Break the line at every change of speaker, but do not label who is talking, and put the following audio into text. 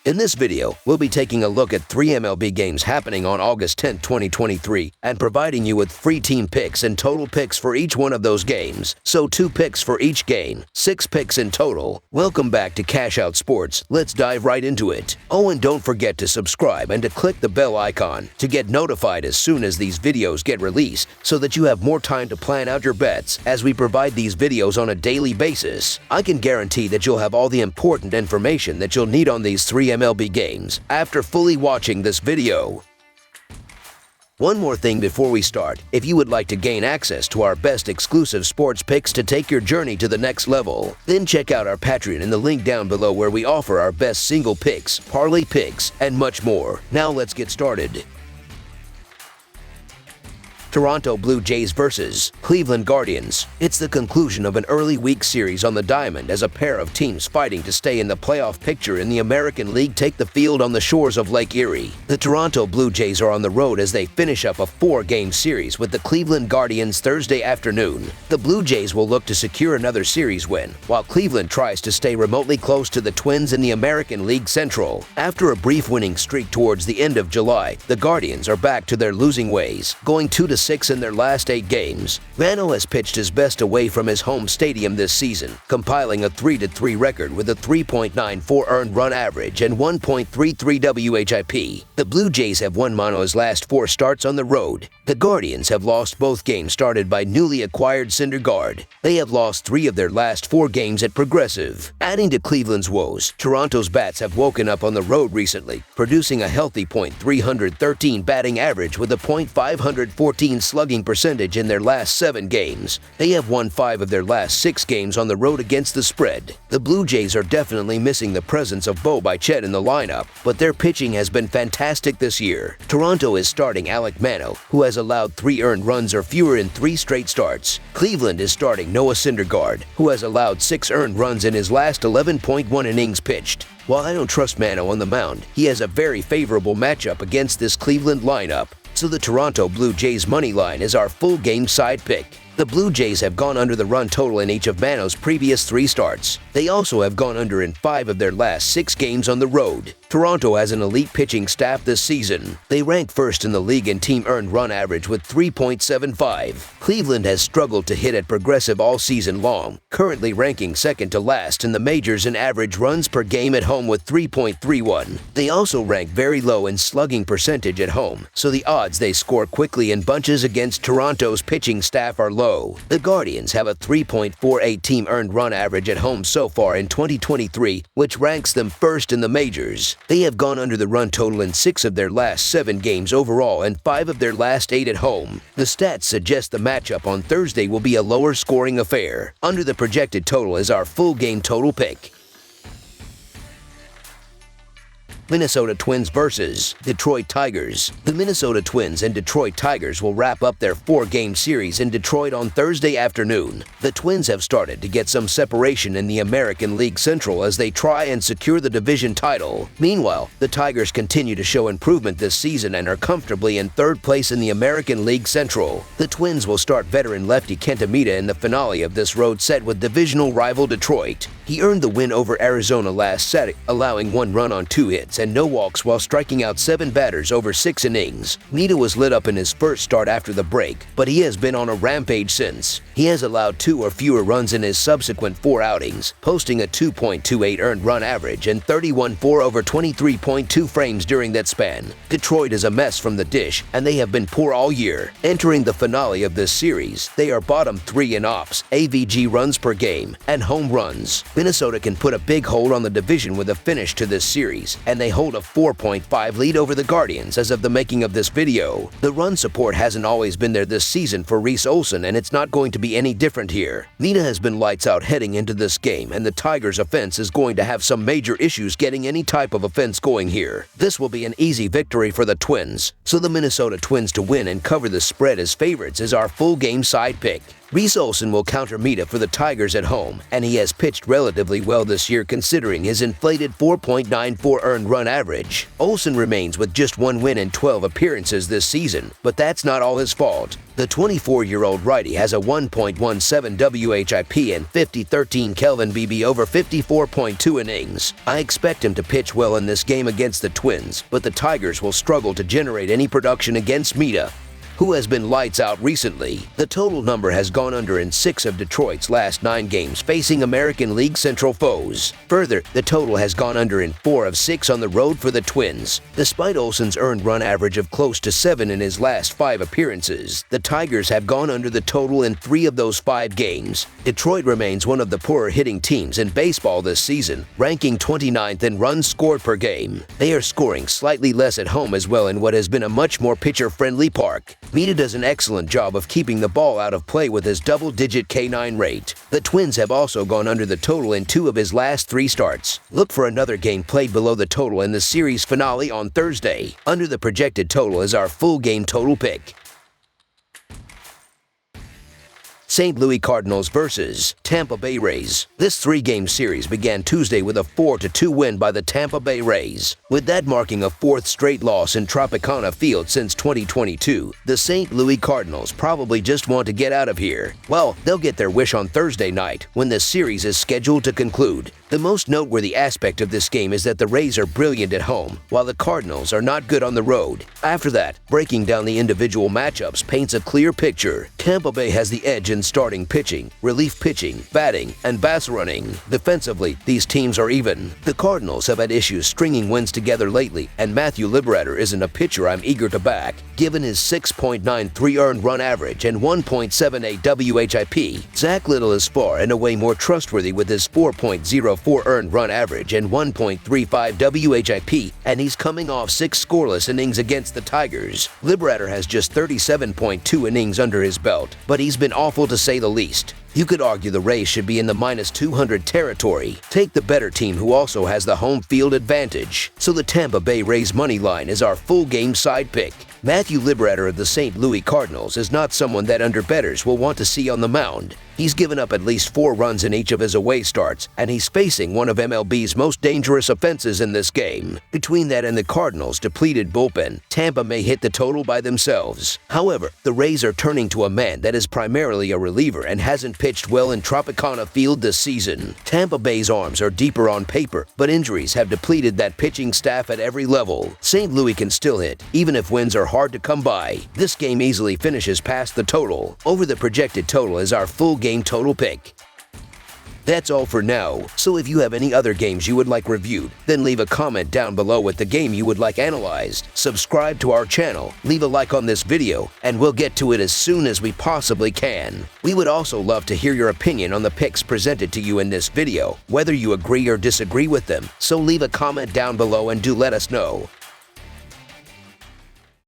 In this video, we'll be taking a look at 3 MLB games happening on August 10, 2023, and providing you with free team picks and total picks for each one of those games. So 2 picks for each game, 6 picks in total. Welcome back to Cash Out Sports. Let's dive right into it. Oh, and don't forget to subscribe and to click the bell icon to get notified as soon as these videos get released so that you have more time to plan out your bets as we provide these videos on a daily basis. I can guarantee that you'll have all the important information that you'll need on these 3 MLB games after fully watching this video. One more thing before we start, if you would like to gain access to our best exclusive sports picks to take your journey to the next level, then check out our Patreon in the link down below where we offer our best single picks, parlay picks, and much more. Now let's get started. Toronto Blue Jays vs. Cleveland Guardians. It's the conclusion of an early week series on the diamond as a pair of teams fighting to stay in the playoff picture in the American League take the field on the shores of Lake Erie. The Toronto Blue Jays are on the road as they finish up a 4-game series with the Cleveland Guardians Thursday afternoon. The Blue Jays will look to secure another series win, while Cleveland tries to stay remotely close to the Twins in the American League Central. After a brief winning streak towards the end of July, the Guardians are back to their losing ways, going 2-6 in their last 8 games. Vano has pitched his best away from his home stadium this season, compiling a 3-3 record with a 3.94 earned run average and 1.33 WHIP. The Blue Jays have won Mano's last 4 starts on the road. The Guardians have lost both games started by newly acquired Syndergaard. They have lost 3 of their last 4 games at Progressive. Adding to Cleveland's woes, Toronto's bats have woken up on the road recently, producing a healthy .313 batting average with a .514 slugging percentage in their last 7 games. They have won 5 of their last 6 games on the road against the spread. The Blue Jays are definitely missing the presence of Bo Bichette in the lineup, but their pitching has been fantastic this year. Toronto is starting Alek Manoah, who has allowed 3 earned runs or fewer in 3 straight starts. Cleveland is starting Noah Syndergaard, who has allowed 6 earned runs in his last 11.1 innings pitched. While I don't trust Manoah on the mound, he has a very favorable matchup against this Cleveland lineup. So the Toronto Blue Jays money line is our full game side pick. The Blue Jays have gone under the run total in each of Manoah's previous 3 starts. They also have gone under in 5 of their last 6 games on the road. Toronto has an elite pitching staff this season. They rank first in the league in team earned run average with 3.75. Cleveland has struggled to hit at Progressive all season long, currently ranking second to last in the majors in average runs per game at home with 3.31. They also rank very low in slugging percentage at home, so the odds they score quickly in bunches against Toronto's pitching staff are low. The Guardians have a 3.48 team earned run average at home so far in 2023, which ranks them first in the majors. They have gone under the run total in 6 of their last 7 games overall and 5 of their last 8 at home. The stats suggest the matchup on Thursday will be a lower scoring affair. Under the projected total is our full game total pick. Minnesota Twins vs. Detroit Tigers. The Minnesota Twins and Detroit Tigers will wrap up their 4-game series in Detroit on Thursday afternoon. The Twins have started to get some separation in the American League Central as they try and secure the division title. Meanwhile, the Tigers continue to show improvement this season and are comfortably in 3rd place in the American League Central. The Twins will start veteran lefty Kenta Maeda in the finale of this road set with divisional rival Detroit. He earned the win over Arizona last Saturday, allowing 1 run on 2 hits and no walks while striking out 7 batters over 6 innings. Maeda was lit up in his first start after the break, but he has been on a rampage since. He has allowed 2 or fewer runs in his subsequent 4 outings, posting a 2.28 earned run average and 31-4 over 23.2 frames during that span. Detroit is a mess from the dish, and they have been poor all year. Entering the finale of this series, they are bottom 3 in ops, AVG runs per game, and home runs. Minnesota can put a big hold on the division with a finish to this series, and they hold a 4.5 lead over the Guardians as of the making of this video. The run support hasn't always been there this season for Reese Olson, and it's not going to be any different here. Maeda has been lights out heading into this game, and the Tigers' offense is going to have some major issues getting any type of offense going here. This will be an easy victory for the Twins, so the Minnesota Twins to win and cover the spread as favorites is our full game side pick. Reese Olson will counter Mita for the Tigers at home, and he has pitched relatively well this year considering his inflated 4.94 earned run average. Olson remains with just 1 win in 12 appearances this season, but that's not all his fault. The 24-year-old righty has a 1.17 WHIP and 50-13 Kelvin BB over 54.2 innings. I expect him to pitch well in this game against the Twins, but the Tigers will struggle to generate any production against Mita, who has been lights out recently. The total number has gone under in 6 of Detroit's last 9 games facing American League Central foes. Further, the total has gone under in 4 of 6 on the road for the Twins. Despite Olson's earned run average of close to 7 in his last 5 appearances, the Tigers have gone under the total in 3 of those 5 games. Detroit remains one of the poorer hitting teams in baseball this season, ranking 29th in runs scored per game. They are scoring slightly less at home as well in what has been a much more pitcher-friendly park. Mita does an excellent job of keeping the ball out of play with his double-digit K9 rate. The Twins have also gone under the total in 2 of his last 3 starts. Look for another game played below the total in the series finale on Thursday. Under the projected total is our full game total pick. St. Louis Cardinals versus Tampa Bay Rays. This 3-game series began Tuesday with a 4-2 win by the Tampa Bay Rays. With that marking a 4th straight loss in Tropicana Field since 2022, the St. Louis Cardinals probably just want to get out of here. Well, they'll get their wish on Thursday night when the series is scheduled to conclude. The most noteworthy aspect of this game is that the Rays are brilliant at home, while the Cardinals are not good on the road. After that, breaking down the individual matchups paints a clear picture. Tampa Bay has the edge in starting pitching, relief pitching, batting, and base running. Defensively, these teams are even. The Cardinals have had issues stringing wins together lately, and Matthew Liberatore isn't a pitcher I'm eager to back. Given his 6.93 earned run average and 1.78 WHIP, Zach Little is far and away more trustworthy with his 4.04 earned run average and 1.35 WHIP, and he's coming off 6 scoreless innings against the Tigers. Liberatore has just 37.2 innings under his belt, but he's been awful to say the least. You could argue the Rays should be in the -200 territory. Take the better team who also has the home field advantage. So the Tampa Bay Rays money line is our full game side pick. Matthew Liberatore of the St. Louis Cardinals is not someone that under bettors will want to see on the mound. He's given up at least 4 runs in each of his away starts, and he's facing one of MLB's most dangerous offenses in this game. Between that and the Cardinals' depleted bullpen, Tampa may hit the total by themselves. However, the Rays are turning to a man that is primarily a reliever and hasn't pitched well in Tropicana Field this season. Tampa Bay's arms are deeper on paper, but injuries have depleted that pitching staff at every level. St. Louis can still hit, even if wins are hard to come by. This game easily finishes past the total. Over the projected total is our full game total pick. That's all for now, so if you have any other games you would like reviewed, then leave a comment down below with the game you would like analyzed. Subscribe to our channel, leave a like on this video, and we'll get to it as soon as we possibly can. We would also love to hear your opinion on the picks presented to you in this video, whether you agree or disagree with them, so leave a comment down below and do let us know.